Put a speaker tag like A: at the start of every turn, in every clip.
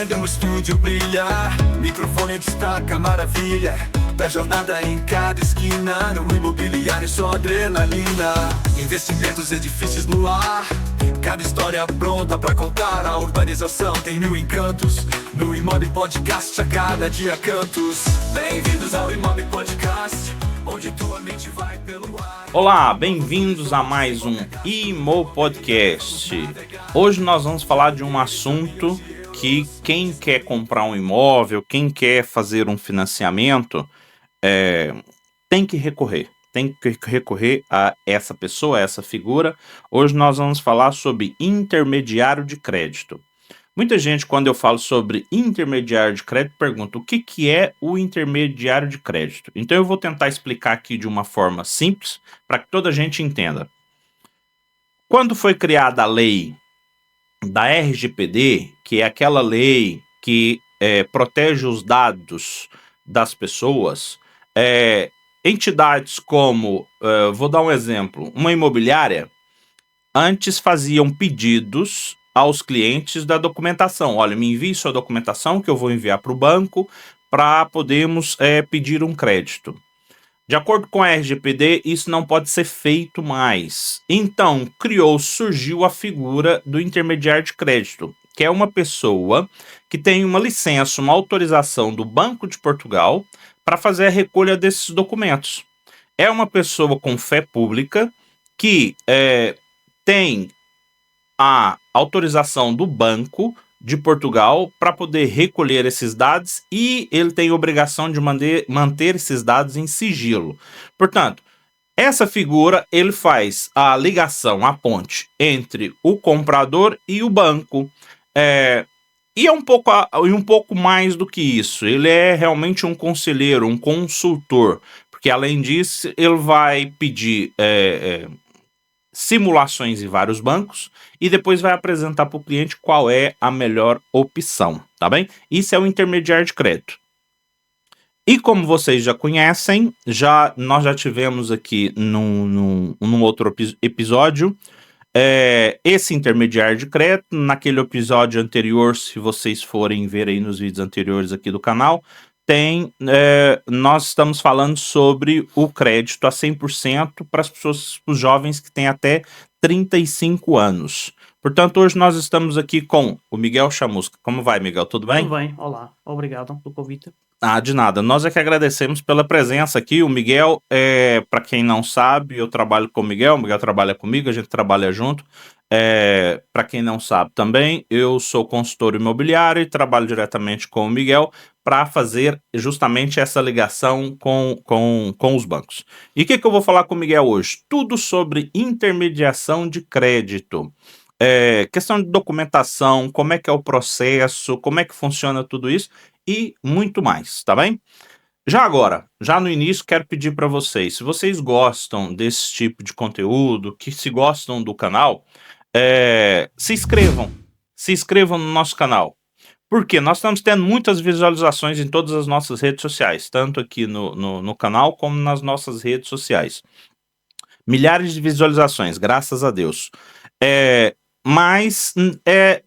A: fazendo o estúdio brilhar. Microfone destaca, maravilha. Da jornada em cada esquina. No imobiliário só adrenalina. Investimentos, edifícios no ar. Cada história pronta pra contar. A urbanização tem mil encantos. No Imob Podcast a cada dia cantos. Bem-vindos ao Imob Podcast, onde tua mente vai pelo ar.
B: Olá, bem-vindos a mais um Imo Podcast. Hoje nós vamos falar de um assunto que quem quer comprar um imóvel, quem quer fazer um financiamento, tem que recorrer a essa pessoa, a essa figura. Hoje nós vamos falar sobre intermediário de crédito. Muita gente, quando eu falo sobre intermediário de crédito, pergunta o que é o intermediário de crédito. Então eu vou tentar explicar aqui de uma forma simples para que toda a gente entenda. Quando foi criada a lei da RGPD, que é aquela lei que protege os dados das pessoas, entidades como, vou dar um exemplo, uma imobiliária, antes faziam pedidos aos clientes da documentação. Olha, me envie sua documentação que eu vou enviar para o banco para podermos pedir um crédito. De acordo com a RGPD, isso não pode ser feito mais. Então, surgiu a figura do intermediário de crédito, que é uma pessoa que tem uma licença, uma autorização do Banco de Portugal para fazer a recolha desses documentos. É uma pessoa com fé pública que tem a autorização do Banco de Portugal para poder recolher esses dados e ele tem a obrigação de manter esses dados em sigilo. Portanto, essa figura, ele faz a ligação, a ponte entre o comprador e o banco. E um pouco mais do que isso, ele é realmente um conselheiro, um consultor, porque além disso, ele vai pedir simulações em vários bancos e depois vai apresentar para o cliente qual é a melhor opção, tá bem? Isso é o intermediário de crédito. E como vocês já conhecem, nós já tivemos aqui num outro episódio esse intermediário de crédito. Naquele episódio anterior, se vocês forem ver aí nos vídeos anteriores aqui do canal, nós estamos falando sobre o crédito a 100% para as pessoas, os jovens que têm até 35 anos. Portanto, hoje nós estamos aqui com o Miguel Chamusca. Como vai, Miguel? Tudo bem?
C: Tudo bem, olá. Obrigado pelo convite.
B: De nada. Nós é que agradecemos pela presença aqui. O Miguel, para quem não sabe, eu trabalho com o Miguel trabalha comigo, a gente trabalha junto. Para quem não sabe também, eu sou consultor imobiliário e trabalho diretamente com o Miguel para fazer justamente essa ligação com os bancos. E o que eu vou falar com o Miguel hoje? Tudo sobre intermediação de crédito. Questão de documentação, como é que é o processo, como é que funciona tudo isso e muito mais, tá bem? Já no início, quero pedir para vocês, se vocês gostam desse tipo de conteúdo, se gostam do canal, se inscrevam no nosso canal. Porque nós estamos tendo muitas visualizações em todas as nossas redes sociais, tanto aqui no canal como nas nossas redes sociais. Milhares de visualizações, graças a Deus. Mas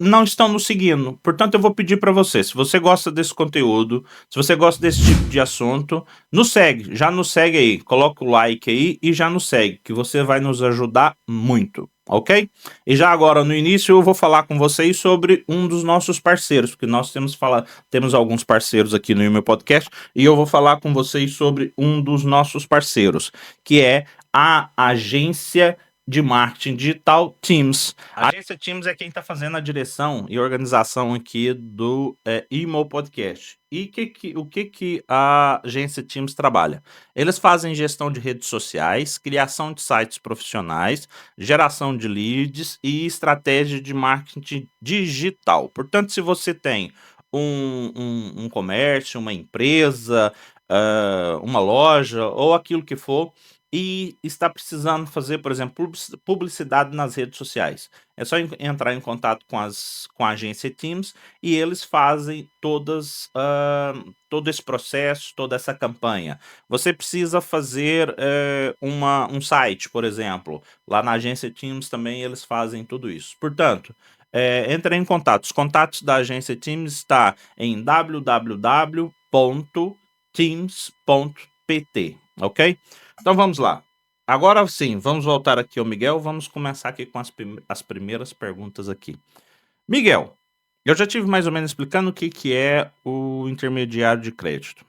B: não estão nos seguindo. Portanto, eu vou pedir para você, se você gosta desse conteúdo, se você gosta desse tipo de assunto, já nos segue aí, coloca o like aí e já nos segue, que você vai nos ajudar muito, ok? E já agora, no início, eu vou falar com vocês sobre um dos nossos parceiros, porque nós temos alguns parceiros aqui no meu podcast, e eu vou falar com vocês sobre um dos nossos parceiros, que é a agência de marketing digital Teams. A agência Teams é quem está fazendo a direção e organização aqui do Imo Podcast. E o que a agência Teams trabalha? Eles fazem gestão de redes sociais, criação de sites profissionais, geração de leads e estratégia de marketing digital. Portanto, se você tem um comércio, uma empresa, uma loja ou aquilo que for, e está precisando fazer, por exemplo, publicidade nas redes sociais. É só entrar em contato com a agência Teams e eles fazem todo esse processo, toda essa campanha. Você precisa fazer um site, por exemplo. Lá na agência Teams também eles fazem tudo isso. Portanto, Entre em contato. Os contatos da agência Teams está em www.teams.pt, ok? Então vamos lá. Agora sim, vamos voltar aqui ao Miguel. Vamos começar aqui com as primeiras perguntas aqui. Miguel, eu já tive mais ou menos explicando o que é o intermediário de crédito.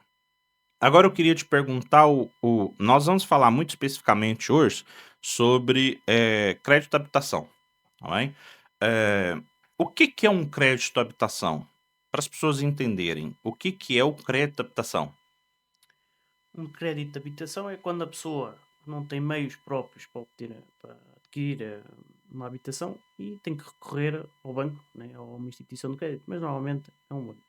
B: Agora eu queria te perguntar, nós vamos falar muito especificamente hoje sobre crédito à habitação, tá bem? O que é um crédito à habitação? Para as pessoas entenderem, o que é o crédito à habitação?
C: Um crédito de habitação é quando a pessoa não tem meios próprios para adquirir uma habitação e tem que recorrer ao banco, né, ou a uma instituição de crédito, mas normalmente é um banco.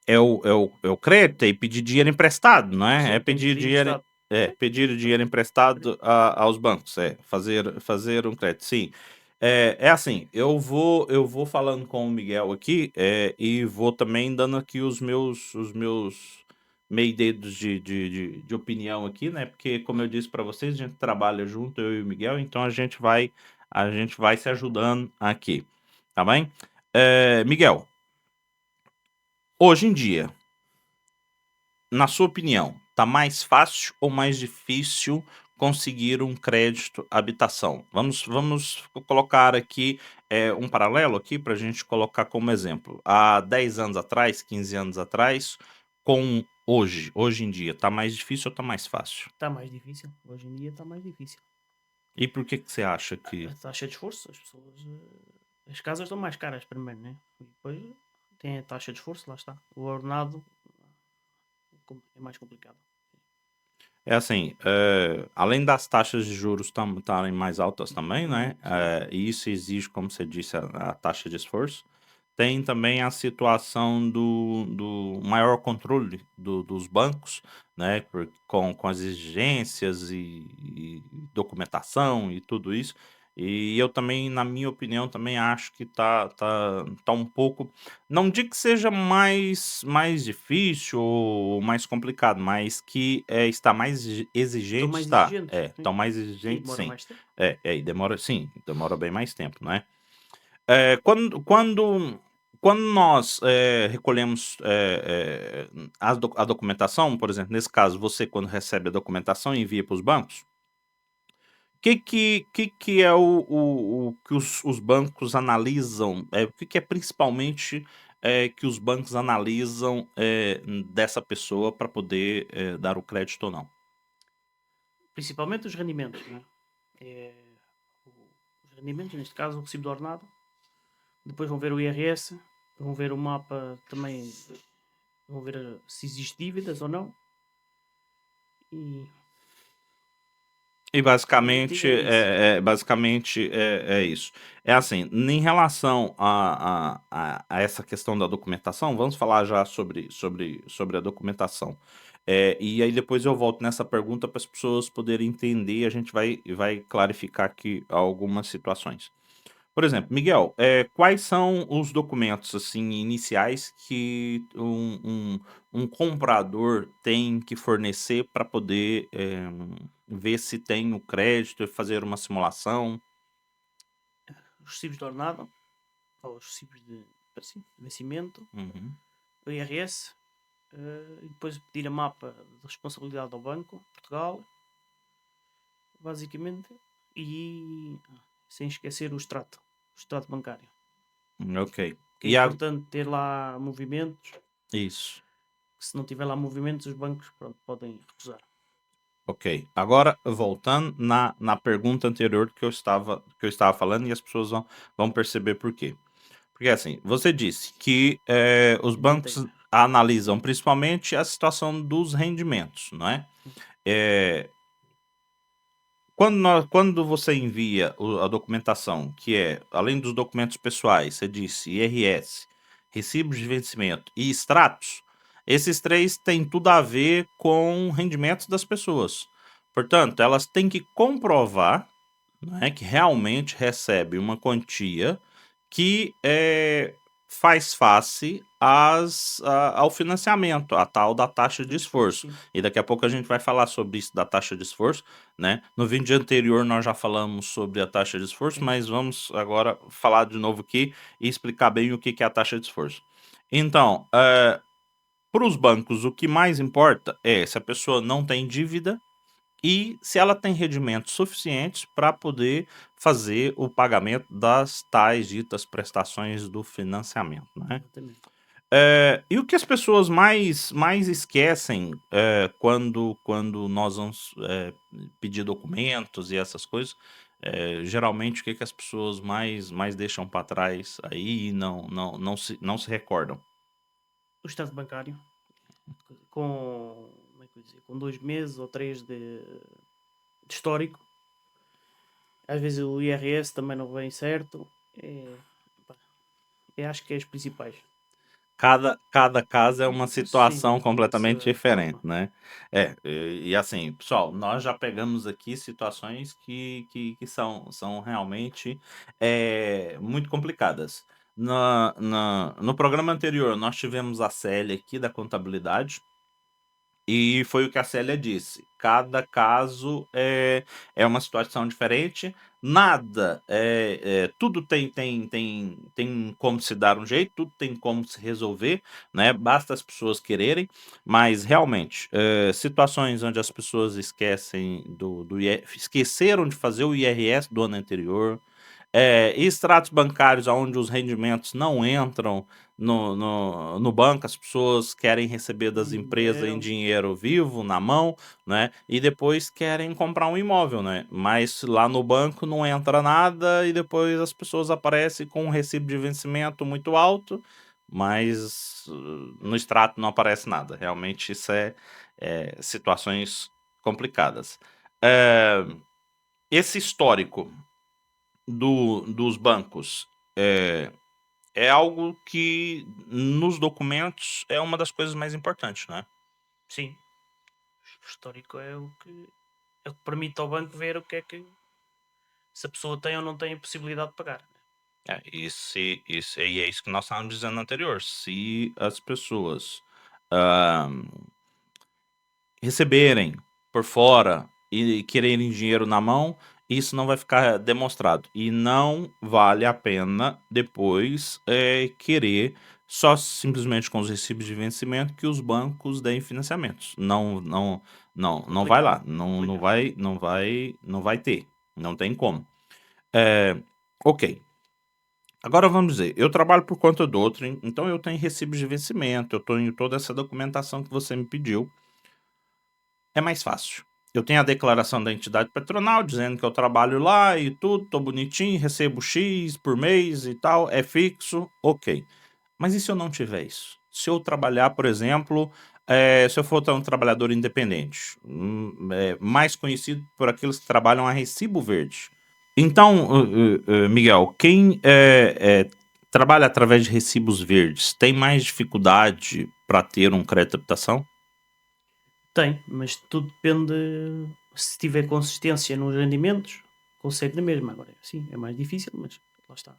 B: É o crédito e pedir dinheiro emprestado, não é?
C: Sim,
B: É
C: tem que
B: pedir
C: pedir
B: dinheiro,
C: emprestado.
B: pedir dinheiro emprestado aos bancos, fazer um crédito, sim. Assim, eu vou falando com o Miguel aqui, e vou também dando aqui os meus meio dedos de opinião aqui, né? Porque, como eu disse para vocês, a gente trabalha junto, eu e o Miguel, então a gente vai se ajudando aqui, tá bem? Miguel, hoje em dia, na sua opinião, tá mais fácil ou mais difícil conseguir um crédito habitação? Vamos colocar aqui um paralelo aqui para a gente colocar como exemplo. Há 10 anos atrás, 15 anos atrás, com hoje em dia, tá mais difícil ou tá mais fácil?
C: Está mais difícil. Hoje em dia está mais difícil.
B: E por que você acha que...
C: A taxa de esforço, as pessoas... as casas estão mais caras primeiro, né? E depois tem a taxa de esforço, lá está. O ordenado é mais complicado.
B: É assim, além das taxas de juros estarem mais altas também, né? E isso exige, como você disse, a taxa de esforço. Tem também a situação do maior controle dos bancos, né? Com as exigências e documentação e tudo isso. E eu também, na minha opinião, também acho que tá um pouco. Não digo que seja mais difícil ou mais complicado, mas que está mais
C: Estão
B: exigente,
C: mais
B: está.
C: exigentes. Sim.
B: Estão mais
C: E
B: exigentes,
C: demora
B: sim.
C: mais tempo.
B: E demora, sim, demora bem mais tempo, né? Quando nós recolhemos a documentação, por exemplo, nesse caso, você quando recebe a documentação e envia para os bancos, que é o que os bancos analisam? O que é principalmente que os bancos analisam dessa pessoa para poder dar o crédito ou não?
C: Principalmente os rendimentos, né? Os rendimentos, neste caso, o recibo de ordenado. Depois vão ver o IRS, vão ver o mapa também, vão ver se existe dívidas ou não.
B: E basicamente
C: É isso.
B: basicamente é isso. É assim, em relação a essa questão da documentação, vamos falar já sobre a documentação. E aí depois eu volto nessa pergunta para as pessoas poderem entender e a gente vai clarificar aqui algumas situações. Por exemplo, Miguel, quais são os documentos assim iniciais que um comprador tem que fornecer para poder ver se tem o crédito e fazer uma simulação?
C: Os recibos de ordenado, ou os recibos de vencimento,
B: Uhum.
C: o IRS, e depois pedir a mapa de responsabilidade ao Banco Portugal, basicamente, e sem esquecer o extrato bancário.
B: Ok.
C: Que é importante ter lá movimentos.
B: Isso.
C: Se não tiver lá movimentos, os bancos podem recusar.
B: Ok. Agora, voltando na pergunta anterior que eu estava falando, e as pessoas vão perceber por quê. Porque assim, você disse que os bancos analisam principalmente a situação dos rendimentos, não é? Quando você envia a documentação, que é, além dos documentos pessoais, você disse IRS, recibos de vencimento e extratos, esses três têm tudo a ver com rendimentos das pessoas. Portanto, elas têm que comprovar, né, que realmente recebe uma quantia que faz face ao financiamento, a tal da taxa de esforço.
C: Sim.
B: E daqui a pouco a gente vai falar sobre isso da taxa de esforço, né? No vídeo anterior nós já falamos sobre a taxa de esforço,
C: Sim.
B: mas vamos agora falar de novo aqui e explicar bem o que é a taxa de esforço. Então, para os bancos, o que mais importa é se a pessoa não tem dívida e se ela tem rendimentos suficientes para poder fazer o pagamento das tais ditas prestações do financiamento, né?
C: Exatamente.
B: E o que as pessoas mais esquecem quando nós vamos pedir documentos e essas coisas, geralmente o que as pessoas mais deixam para trás aí e não se recordam?
C: O estado bancário, como é que eu ia dizer, com 2 meses ou 3 de histórico. Às vezes o IRS também não vem certo. Pá, eu acho que é as principais.
B: Cada caso é uma
C: Sim,
B: situação
C: dessa
B: completamente diferente,
C: forma.
B: né? E assim, pessoal, nós já pegamos aqui situações que são realmente muito complicadas. No programa anterior, nós tivemos a Célia aqui da contabilidade, e foi o que a Célia disse. Cada caso é uma situação diferente. Nada, tudo tem como se dar um jeito, tudo tem como se resolver, né? Basta as pessoas quererem, mas realmente, situações onde as pessoas esqueceram de fazer o IRS do ano anterior, extratos bancários onde os rendimentos não entram no banco, as pessoas querem receber das empresas em dinheiro vivo, na mão, né? E depois querem comprar um imóvel, né? Mas lá no banco não entra nada e depois as pessoas aparecem com um recibo de vencimento muito alto, mas no extrato não aparece nada. Realmente isso situações complicadas. Esse histórico dos bancos é algo que nos documentos é uma das coisas mais importantes, né?
C: Sim. O histórico é o que permite ao banco ver o que é que se a pessoa tem ou não tem a possibilidade de pagar.
B: E é isso que nós estávamos dizendo anterior. Se as pessoas ah, receberem por fora e quererem dinheiro na mão, isso não vai ficar demonstrado. E não vale a pena depois querer só simplesmente com os recibos de vencimento que os bancos deem financiamentos. Não vai lá. Não vai ter. Não tem como. Ok. Agora vamos dizer, eu trabalho por conta do outro, então eu tenho recibos de vencimento, eu tenho toda essa documentação que você me pediu. É mais fácil. Eu tenho a declaração da entidade patronal dizendo que eu trabalho lá e tudo, tô bonitinho, recebo X por mês e tal, é fixo, ok. Mas e se eu não tiver isso? Se eu trabalhar, por exemplo, se eu for um trabalhador independente, mais conhecido por aqueles que trabalham a recibo verde. Então, Miguel, quem trabalha através de recibos verdes tem mais dificuldade para ter um crédito de habitação?
C: Tem, mas tudo depende. Se tiver consistência nos rendimentos, consegue na mesma. Agora, sim, é mais difícil, mas lá está.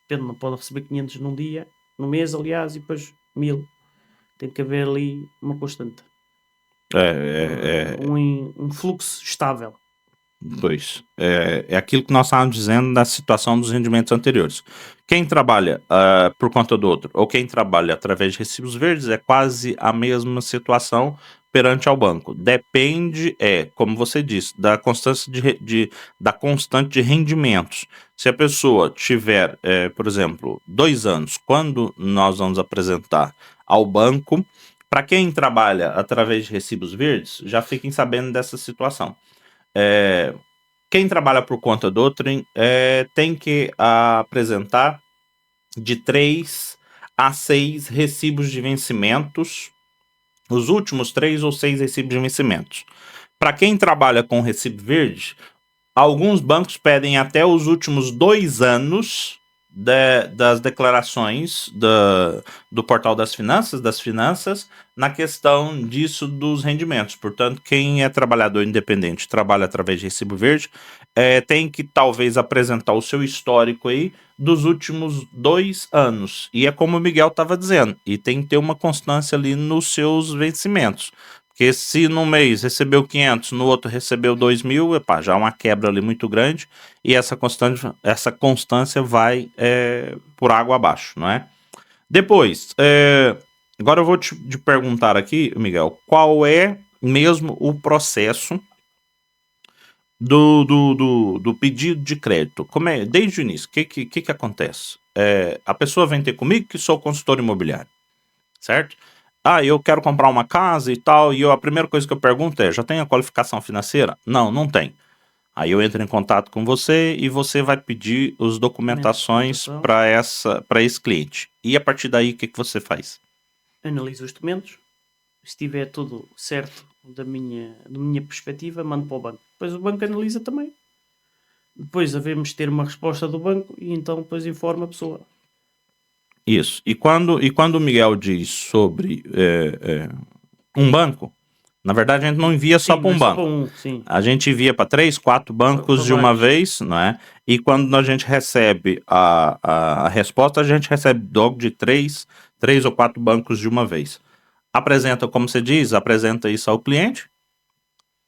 C: Depende, não pode receber 500 num dia, no mês, aliás, e depois 1000. Tem que haver ali uma constante. Um fluxo estável.
B: Pois. É aquilo que nós estávamos dizendo da situação dos rendimentos anteriores. Quem trabalha por conta do outro ou quem trabalha através de recibos verdes é quase a mesma situação perante ao banco. Depende, como você disse, da constância da constante de rendimentos. Se a pessoa tiver, por exemplo, 2 anos, quando nós vamos apresentar ao banco, para quem trabalha através de recibos verdes, já fiquem sabendo dessa situação. Quem trabalha por conta do outrem tem que apresentar de 3 a 6 recibos de vencimentos, os últimos 3 ou 6 recibos de vencimentos. Para quem trabalha com recibo verde, alguns bancos pedem até os últimos 2 anos das declarações do portal das finanças, na questão disso dos rendimentos. Portanto, quem é trabalhador independente, trabalha através de recibo verde, tem que talvez apresentar o seu histórico aí dos últimos 2 anos. E é como o Miguel estava dizendo, e tem que ter uma constância ali nos seus vencimentos. Porque se num mês recebeu 500, no outro recebeu 2.000, já é uma quebra ali muito grande, e essa constância vai por água abaixo, não é? Depois, agora eu vou te perguntar aqui, Miguel, qual é mesmo o processo do pedido de crédito? Como é, desde o início, o que acontece? A pessoa vem ter comigo que sou consultor imobiliário, certo? Eu quero comprar uma casa e tal, e a primeira coisa que eu pergunto é, já tem a qualificação financeira? Não, não tem. Aí eu entro em contato com você e você vai pedir as documentações para esse cliente. E a partir daí, o que você faz?
C: Analiso os documentos. Se estiver tudo certo da minha perspectiva, mando para o banco. Depois o banco analisa também. Depois havemos ter uma resposta do banco e então depois informa a pessoa.
B: Isso. E quando o Miguel diz sobre um banco, na verdade a gente não envia só para um banco. A gente envia para 3, 4 bancos de uma vez, não é? E quando a gente recebe a resposta, a gente recebe logo de 3 ou 4 bancos de uma vez. Apresenta, como você diz, apresenta isso ao cliente.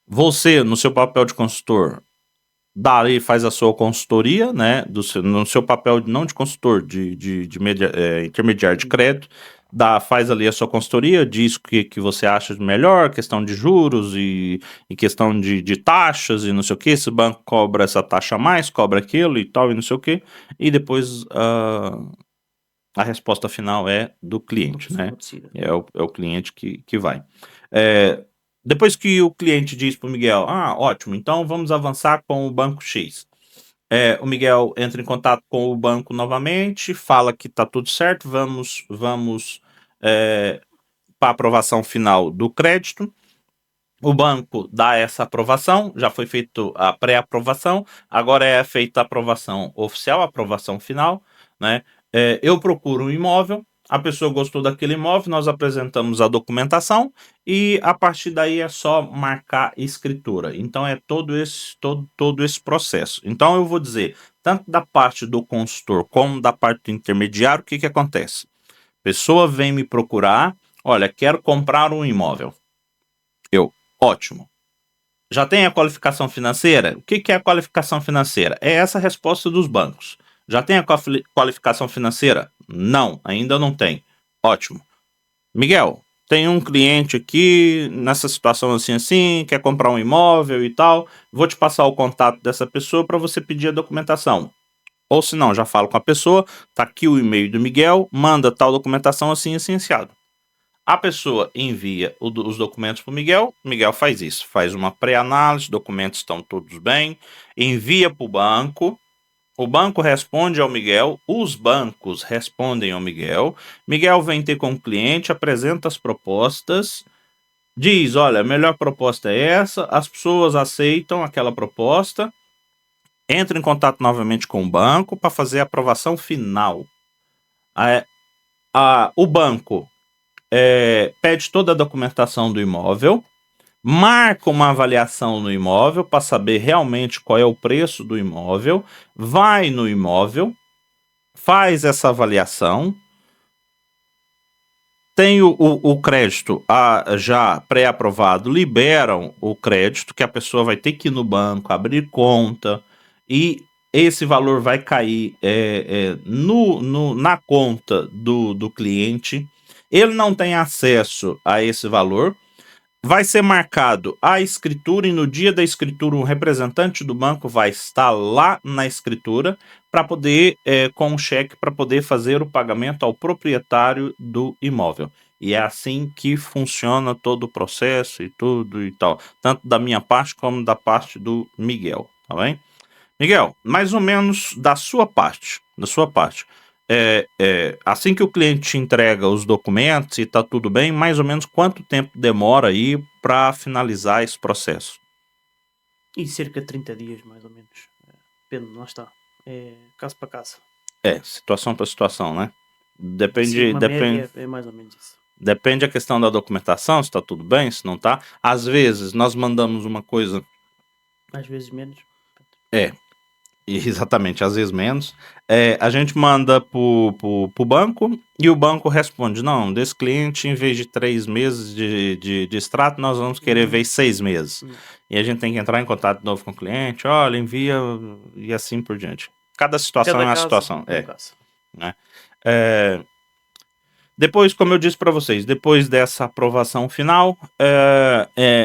B: Você, no seu papel de consultor, dali faz a sua consultoria, né? No seu papel não de consultor, de intermediário de crédito, faz ali a sua consultoria, diz o que você acha de melhor, questão de juros e questão de taxas e não sei o que, se o banco cobra essa taxa a mais, cobra aquilo e tal e não sei o que, e depois a resposta final é do cliente, né? É o cliente que vai. Depois que o cliente diz para o Miguel, ótimo, então vamos avançar com o banco X. O Miguel entra em contato com o banco novamente, fala que está tudo certo, vamos para a aprovação final do crédito. O banco dá essa aprovação, já foi feita a pré-aprovação, agora é feita a aprovação oficial, a aprovação final, né? Eu procuro um imóvel, a pessoa gostou daquele imóvel, nós apresentamos a documentação e a partir daí é só marcar escritura. Então é todo esse processo. Então eu vou dizer, tanto da parte do consultor como da parte do intermediário, o que acontece? A pessoa vem me procurar, olha, quero comprar um imóvel. Ótimo. Já tem a qualificação financeira? O que é a qualificação financeira? É essa a resposta dos bancos. Já tem a qualificação financeira? Não, ainda não tem. Ótimo. Miguel, tem um cliente aqui nessa situação assim, quer comprar um imóvel e tal. Vou te passar o contato dessa pessoa para você pedir a documentação. Ou se não, já falo com a pessoa, tá aqui o e-mail do Miguel, manda tal documentação assim, essenciado. A pessoa envia os documentos para o Miguel faz isso, faz uma pré-análise, documentos estão todos bem, envia para o banco responde ao Miguel, os bancos respondem ao Miguel vem ter com o cliente, apresenta as propostas, diz, olha, a melhor proposta é essa, as pessoas aceitam aquela proposta, entra em contato novamente com o banco para fazer a aprovação final. O banco pede toda a documentação do imóvel, marca uma avaliação no imóvel para saber realmente qual é o preço do imóvel, vai no imóvel, faz essa avaliação, tem o crédito já pré-aprovado, liberam o crédito, que a pessoa vai ter que ir no banco, abrir conta, e esse valor vai cair na conta do cliente. Ele não tem acesso a esse valor, vai ser marcado a escritura e no dia da escritura um representante do banco vai estar lá na escritura para poder, com um cheque, para poder fazer o pagamento ao proprietário do imóvel. E é assim que funciona todo o processo e tudo e tal, tanto da minha parte como da parte do Miguel, tá bem? Miguel, mais ou menos da sua parte, assim que o cliente te entrega os documentos e tá tudo bem, mais ou menos quanto tempo demora aí para finalizar esse processo?
C: E cerca de 30 dias, mais ou menos. Depende, lá está. É caso para caso.
B: situação para situação, né?
C: Sim,
B: Depende,
C: uma
B: depende,
C: média é mais ou menos isso.
B: depende a questão da documentação, se tá tudo bem, se não tá. Às vezes nós mandamos uma coisa,
C: Às vezes menos.
B: exatamente, às vezes menos. A gente manda pro banco e o banco responde: não, desse cliente, em vez de 3 meses de extrato, nós vamos querer ver 6 meses. E a gente tem que entrar em contato de novo com o cliente, olha, envia e assim por diante. Cada situação
C: Cada
B: é uma
C: caso
B: situação.
C: é um caso.
B: Depois, como eu disse para vocês, depois dessa aprovação final,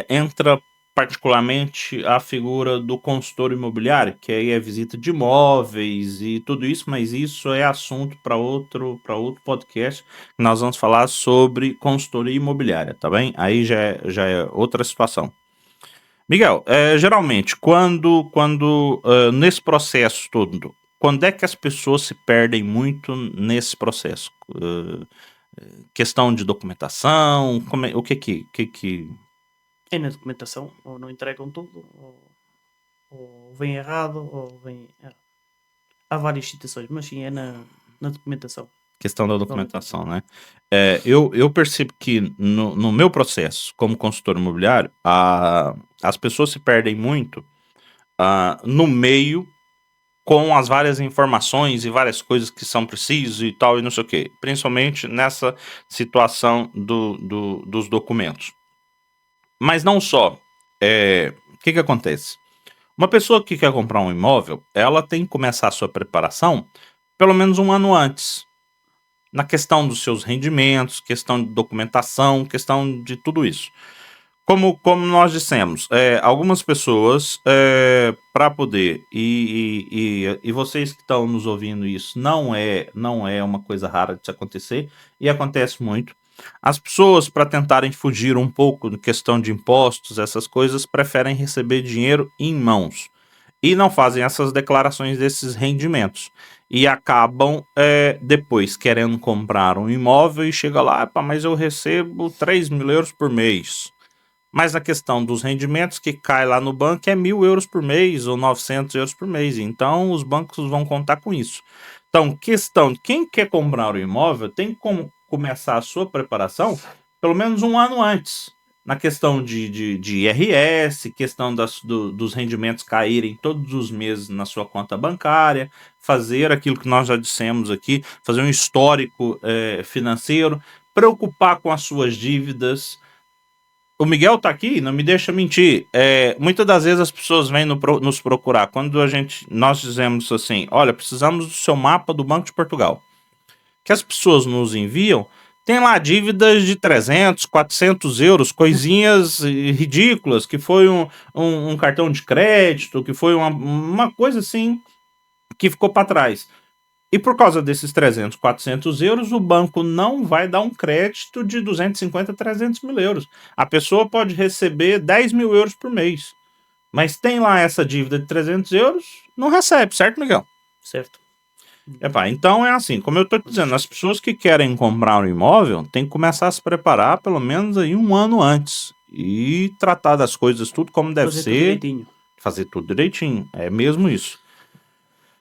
B: entra particularmente a figura do consultor imobiliário, que aí é visita de imóveis e tudo isso, mas isso é assunto para outro podcast. Nós vamos falar sobre consultoria imobiliária, tá bem? Aí já é outra situação. Miguel, geralmente, quando nesse processo todo, quando é que as pessoas se perdem muito nesse processo? Questão de documentação, o que
C: É na documentação, ou não entregam tudo, ou vem errado, ou vem. Há várias situações, mas sim, é na documentação.
B: questão da documentação, né? Eu percebo que no meu processo como consultor imobiliário, as pessoas se perdem muito no meio com as várias informações e várias coisas que são precisas e tal, e não sei o quê. Principalmente nessa situação dos documentos. Mas não só. O que acontece? Uma pessoa que quer comprar um imóvel, ela tem que começar a sua preparação pelo menos um ano antes. Na questão dos seus rendimentos, questão de documentação, questão de tudo isso. Como nós dissemos, algumas pessoas, para poder, e vocês que estão nos ouvindo isso, não é uma coisa rara de se acontecer, e acontece muito. As pessoas, para tentarem fugir um pouco da questão de impostos, essas coisas, preferem receber dinheiro em mãos. E não fazem essas declarações desses rendimentos. E acabam depois querendo comprar um imóvel e chega lá, mas eu recebo 3 mil euros por mês. Mas a questão dos rendimentos que cai lá no banco é 1.000 euros por mês ou 900 euros por mês. Então os bancos vão contar com isso. Então, questão de quem quer comprar o imóvel tem que começar a sua preparação pelo menos um ano antes. Na questão de IRS, questão dos rendimentos caírem todos os meses na sua conta bancária, fazer aquilo que nós já dissemos aqui, fazer um histórico financeiro, preocupar com as suas dívidas. O Miguel tá aqui, não me deixa mentir. Muitas das vezes as pessoas vêm nos procurar. Quando nós dizemos assim, olha, precisamos do seu mapa do Banco de Portugal. Que as pessoas nos enviam, tem lá dívidas de 300, 400 euros, coisinhas ridículas, que foi um cartão de crédito, que foi uma coisa assim, que ficou para trás. E por causa desses 300, 400 euros, o banco não vai dar um crédito de 250, 300 mil euros. A pessoa pode receber 10 mil euros por mês. Mas tem lá essa dívida de 300 euros, não recebe, certo, Miguel?
C: Certo.
B: Então é assim, como eu estou dizendo, as pessoas que querem comprar um imóvel têm que começar a se preparar pelo menos aí um ano antes. E tratar das coisas tudo como deve
C: Fazer
B: ser.
C: tudo direitinho.
B: Fazer tudo direitinho, é mesmo isso.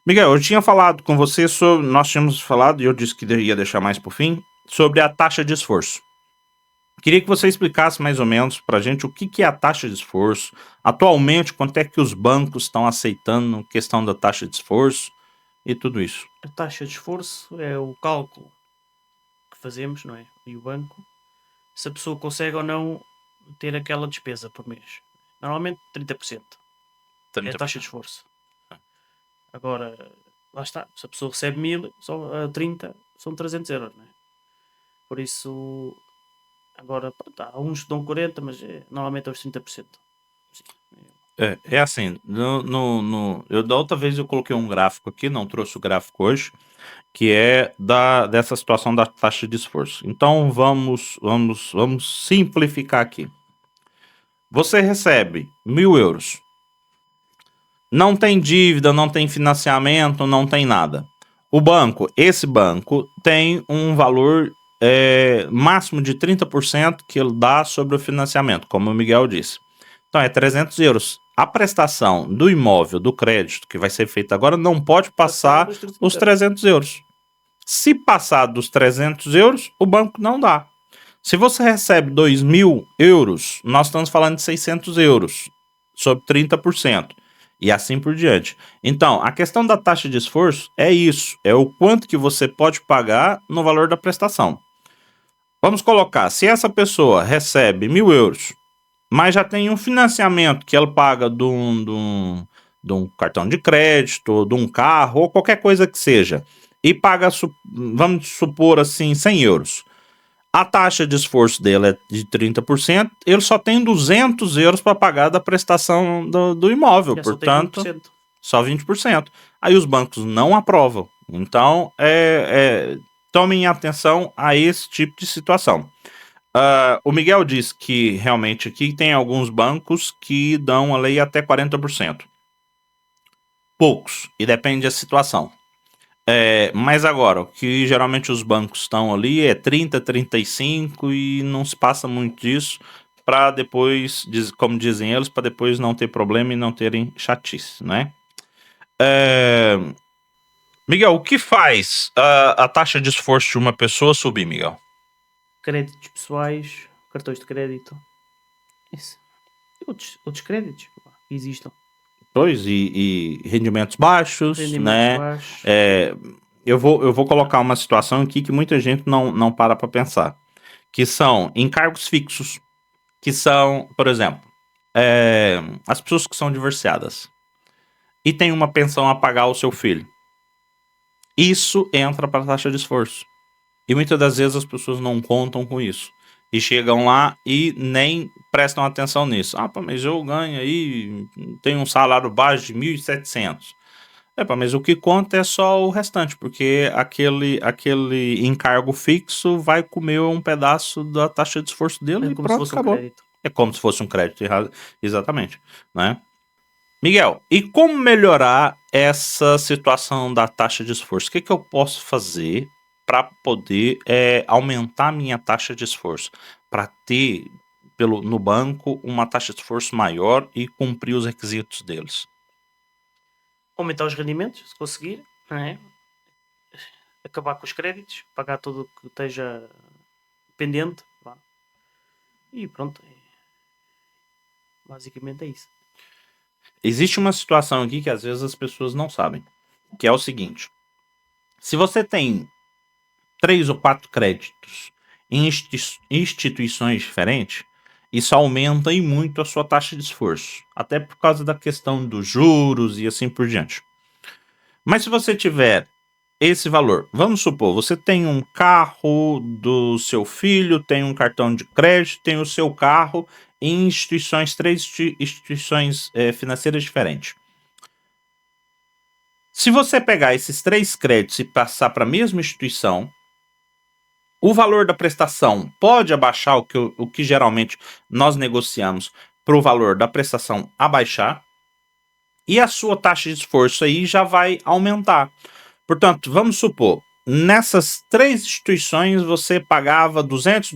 B: Miguel, eu tinha falado com você sobre. Nós tínhamos falado, e eu disse que ia deixar mais por fim, sobre a taxa de esforço. Queria que você explicasse mais ou menos para a gente o que é a taxa de esforço. Atualmente, quanto é que os bancos estão aceitando a questão da taxa de esforço e tudo isso.
C: A taxa de esforço é o cálculo que fazemos, não é? E o banco, se a pessoa consegue ou não ter aquela despesa por mês. Normalmente 30%. É a taxa de esforço. Agora, lá está. Se a pessoa recebe 1000, só 30 são 300 euros, não é? Por isso, agora, pronto, há uns que dão 40, mas normalmente é os 30%. Sim.
B: É assim, eu da outra vez eu coloquei um gráfico aqui, não trouxe o gráfico hoje, que é dessa situação da taxa de esforço. Então vamos simplificar aqui. Você recebe 1.000 euros. Não tem dívida, não tem financiamento, não tem nada. Esse banco tem um valor máximo de 30% que ele dá sobre o financiamento, como o Miguel disse. Então é 300 euros. a prestação do imóvel, do crédito, que vai ser feita agora, não pode passar os 300 euros. Se passar dos 300 euros, o banco não dá. Se você recebe 2.000 euros, nós estamos falando de 600 euros, sobre 30%, e assim por diante. Então, a questão da taxa de esforço é isso, é o quanto que você pode pagar no valor da prestação. Vamos colocar, se essa pessoa recebe 1.000 euros, mas já tem um financiamento que ela paga de um cartão de crédito, de um carro, ou qualquer coisa que seja, e paga, vamos supor assim, 100 euros. A taxa de esforço dele é de 30%, ele só tem 200 euros para pagar da prestação do imóvel, portanto, só 20%. Aí os bancos não aprovam. Então, tomem atenção a esse tipo de situação. O Miguel disse que realmente aqui tem alguns bancos que dão a lei até 40%. Poucos, e depende da situação. Mas agora, o que geralmente os bancos estão ali é 30, 35 e não se passa muito disso para depois, como dizem eles, para depois não ter problema e não terem chatice, né? Miguel, o que faz a taxa de esforço de uma pessoa subir, Miguel?
C: Créditos pessoais, cartões de crédito. Isso. Outros créditos que existam.
B: Pois, e rendimentos baixos, né?
C: Baixos.
B: Eu vou colocar uma situação aqui que muita gente não para pensar. Que são encargos fixos. Que são, por exemplo, as pessoas que são divorciadas. E tem uma pensão a pagar ao seu filho. Isso entra para a taxa de esforço. E muitas das vezes as pessoas não contam com isso. E chegam lá e nem prestam atenção nisso. Mas eu ganho aí, tenho um salário baixo de 1.700. Mas o que conta é só o restante, porque aquele encargo fixo vai comer um pedaço da taxa de esforço dele e pronto, acabou. É como se fosse um crédito, exatamente, né? Miguel, e como melhorar essa situação da taxa de esforço? O que eu posso fazer para poder aumentar minha taxa de esforço? Para ter no banco uma taxa de esforço maior e cumprir os requisitos deles?
C: Aumentar os rendimentos, se conseguir, não é? Acabar com os créditos, pagar tudo o que esteja pendente. E pronto. Basicamente é isso.
B: Existe uma situação aqui que às vezes as pessoas não sabem, que é o seguinte: se você tem 3 ou 4 créditos em instituições diferentes, isso aumenta e muito a sua taxa de esforço, até por causa da questão dos juros e assim por diante. Mas se você tiver esse valor, vamos supor, você tem um carro do seu filho, tem um cartão de crédito, tem o seu carro em três instituições financeiras diferentes. Se você pegar esses 3 créditos e passar para a mesma instituição, o valor da prestação pode abaixar, o que geralmente nós negociamos para o valor da prestação abaixar, e a sua taxa de esforço aí já vai aumentar. Portanto, vamos supor, nessas 3 instituições você pagava 200,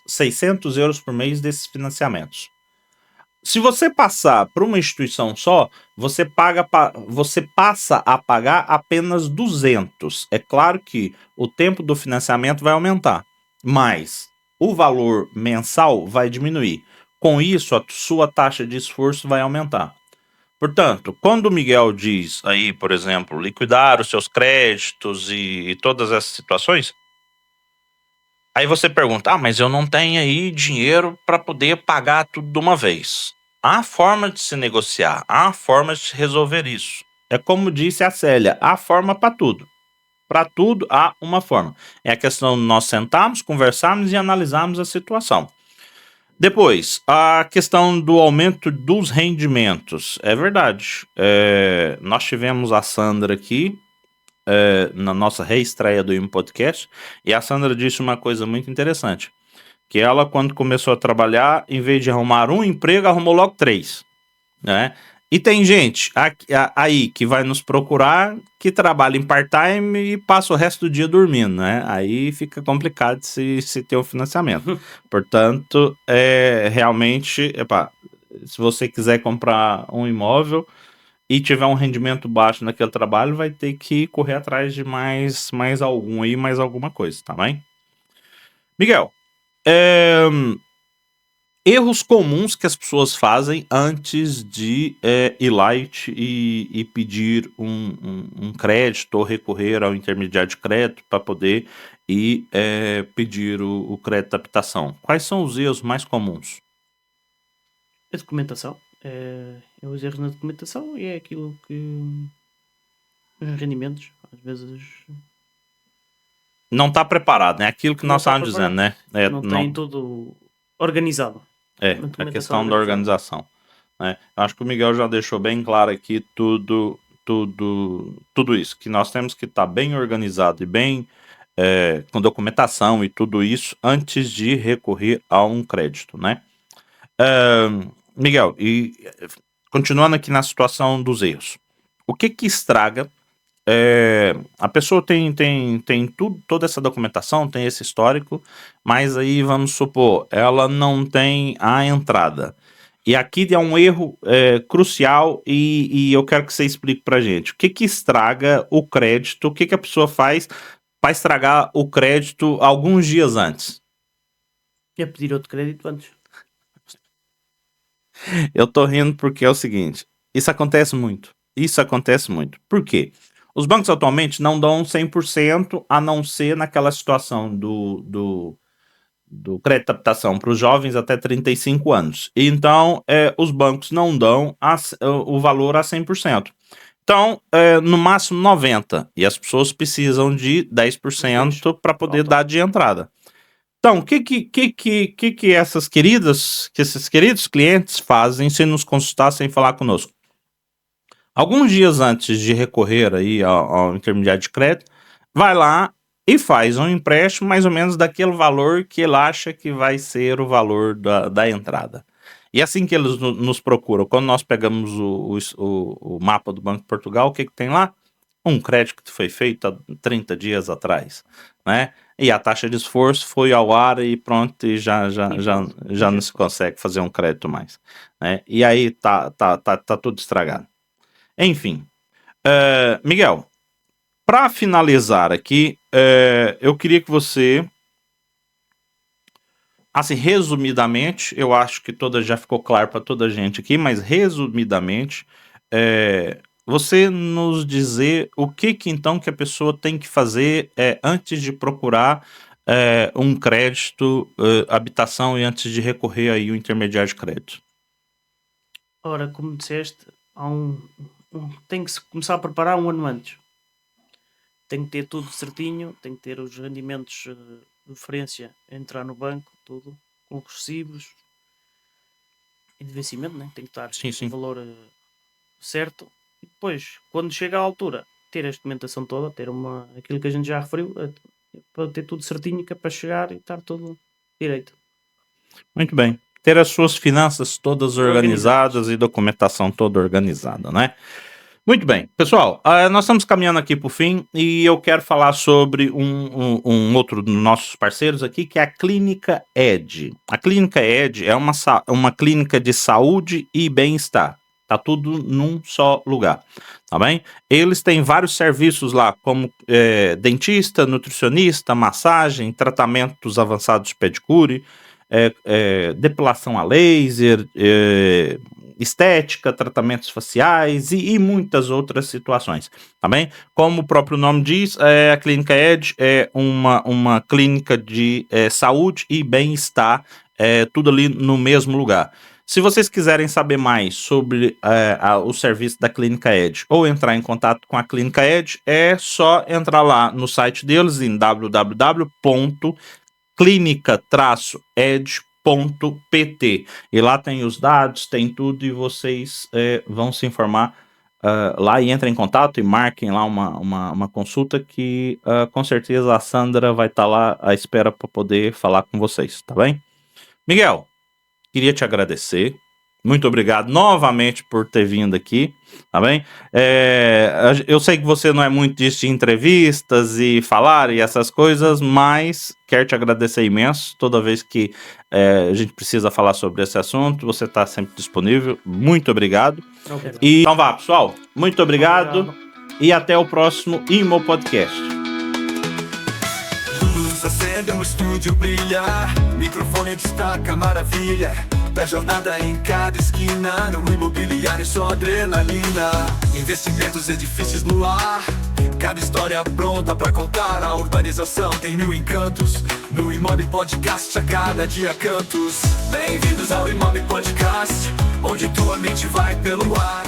B: 600 euros por mês desses financiamentos. Se você passar para uma instituição só, você passa a pagar apenas 200. É claro que o tempo do financiamento vai aumentar, mas o valor mensal vai diminuir. Com isso, a sua taxa de esforço vai aumentar. Portanto, quando o Miguel diz aí, por exemplo, liquidar os seus créditos e todas essas situações, aí você pergunta, mas eu não tenho aí dinheiro para poder pagar tudo de uma vez. Há forma de se negociar, há forma de se resolver isso. É como disse a Célia, há forma para tudo. Para tudo há uma forma. É a questão de nós sentarmos, conversarmos e analisarmos a situação. Depois, a questão do aumento dos rendimentos. É verdade. Nós tivemos a Sandra aqui na nossa reestreia do IM Podcast, e a Sandra disse uma coisa muito interessante, que ela, quando começou a trabalhar, em vez de arrumar um emprego, arrumou logo 3, né? E tem gente aí que vai nos procurar, que trabalha em part-time e passa o resto do dia dormindo, né? Aí fica complicado se ter um financiamento. Portanto, realmente, se você quiser comprar um imóvel e tiver um rendimento baixo naquele trabalho, vai ter que correr atrás de mais algum aí, mais alguma coisa, tá bem? Miguel, erros comuns que as pessoas fazem antes de ir lá e pedir um crédito ou recorrer ao intermediário de crédito para poder ir pedir o crédito de habitação. Quais são os erros mais comuns?
C: A documentação. É os erros na documentação e é aquilo que os rendimentos, às vezes,
B: Não está preparado, né? Aquilo que
C: não
B: nós
C: está
B: estávamos dizendo, né?
C: não tem tudo organizado.
B: A
C: documentação
B: questão da
C: organizada.
B: organização, né? Acho que o Miguel já deixou bem claro aqui tudo isso, que nós temos que estar bem organizado e bem com documentação e tudo isso antes de recorrer a um crédito, né? Miguel, e continuando aqui na situação dos erros, o que estraga? A pessoa tem tudo, toda essa documentação, tem esse histórico, mas aí vamos supor, ela não tem a entrada. E aqui é um erro crucial e eu quero que você explique pra gente. O que estraga o crédito? O que a pessoa faz para estragar o crédito alguns dias antes?
C: É pedir outro crédito antes.
B: Eu tô rindo porque é o seguinte, isso acontece muito. Isso acontece muito. Por quê? Os bancos atualmente não dão 100%, a não ser naquela situação do crédito de habitação para os jovens até 35 anos. Então, os bancos não dão o valor a 100%. Então, no máximo 90%. E as pessoas precisam de 10% para poder dar de entrada. Então, o que esses queridos clientes fazem se nos consultar sem falar conosco? Alguns dias antes de recorrer aí ao intermediário de crédito, vai lá e faz um empréstimo mais ou menos daquele valor que ele acha que vai ser o valor da entrada. E assim que eles nos procuram, quando nós pegamos o mapa do Banco de Portugal, o que tem lá? Um crédito que foi feito há 30 dias atrás, né? E a taxa de esforço foi ao ar e pronto, e já não se consegue fazer um crédito mais, né? E aí tá tudo estragado. Enfim, Miguel, para finalizar aqui, eu queria que você, assim, resumidamente, eu acho que já ficou claro para toda a gente aqui, mas resumidamente, você nos dizer o que então que a pessoa tem que fazer antes de procurar um crédito, habitação e antes de recorrer aí o intermediário de crédito.
C: Ora, como disseste, tem que se começar a preparar um ano antes. Tem que ter tudo certinho, tem que ter os rendimentos de referência a entrar no banco, tudo, com os recibos e de vencimento, né? Tem que estar
B: Sim.
C: o valor certo. E depois, quando chega à altura, ter a documentação toda, ter aquilo que a gente já referiu, para ter tudo certinho, que é para chegar e estar tudo direito.
B: Muito bem. Ter as suas finanças todas organizadas e documentação toda organizada, né? Muito bem. Pessoal, nós estamos caminhando aqui para o fim e eu quero falar sobre um outro dos nossos parceiros aqui, que é a Clínica Ed. A Clínica Ed é uma clínica de saúde e bem-estar. Tá tudo num só lugar, tá bem? Eles têm vários serviços lá, como dentista, nutricionista, massagem, tratamentos avançados de pedicure, depilação a laser, estética, tratamentos faciais e muitas outras situações, tá bem? Como o próprio nome diz, a Clínica Ed é uma clínica de saúde e bem-estar, tudo ali no mesmo lugar. Se vocês quiserem saber mais sobre o serviço da Clínica Ed ou entrar em contato com a Clínica Ed, é só entrar lá no site deles em www.clinica-ed.pt e lá tem os dados, tem tudo e vocês vão se informar lá e entrem em contato e marquem lá uma consulta que com certeza a Sandra vai estar lá à espera para poder falar com vocês, tá bem? Miguel, queria te agradecer, muito obrigado novamente por ter vindo aqui, tá bem? Eu sei que você não é muito disso de entrevistas e falar e essas coisas, mas quero te agradecer imenso. Toda vez que a gente precisa falar sobre esse assunto, você está sempre disponível. Muito obrigado.
C: Ok.
B: Então vá, pessoal. Muito obrigado. E até o próximo Imo Podcast.
A: Luz acende, o estúdio brilha, microfone destaca, maravilha. Da jornada em cada esquina, no imobiliário só adrenalina. Investimentos, edifícios no ar, cada história pronta pra contar. A urbanização tem mil encantos, no Imob Podcast a cada dia cantos. Bem-vindos ao Imob Podcast, onde tua mente vai pelo ar.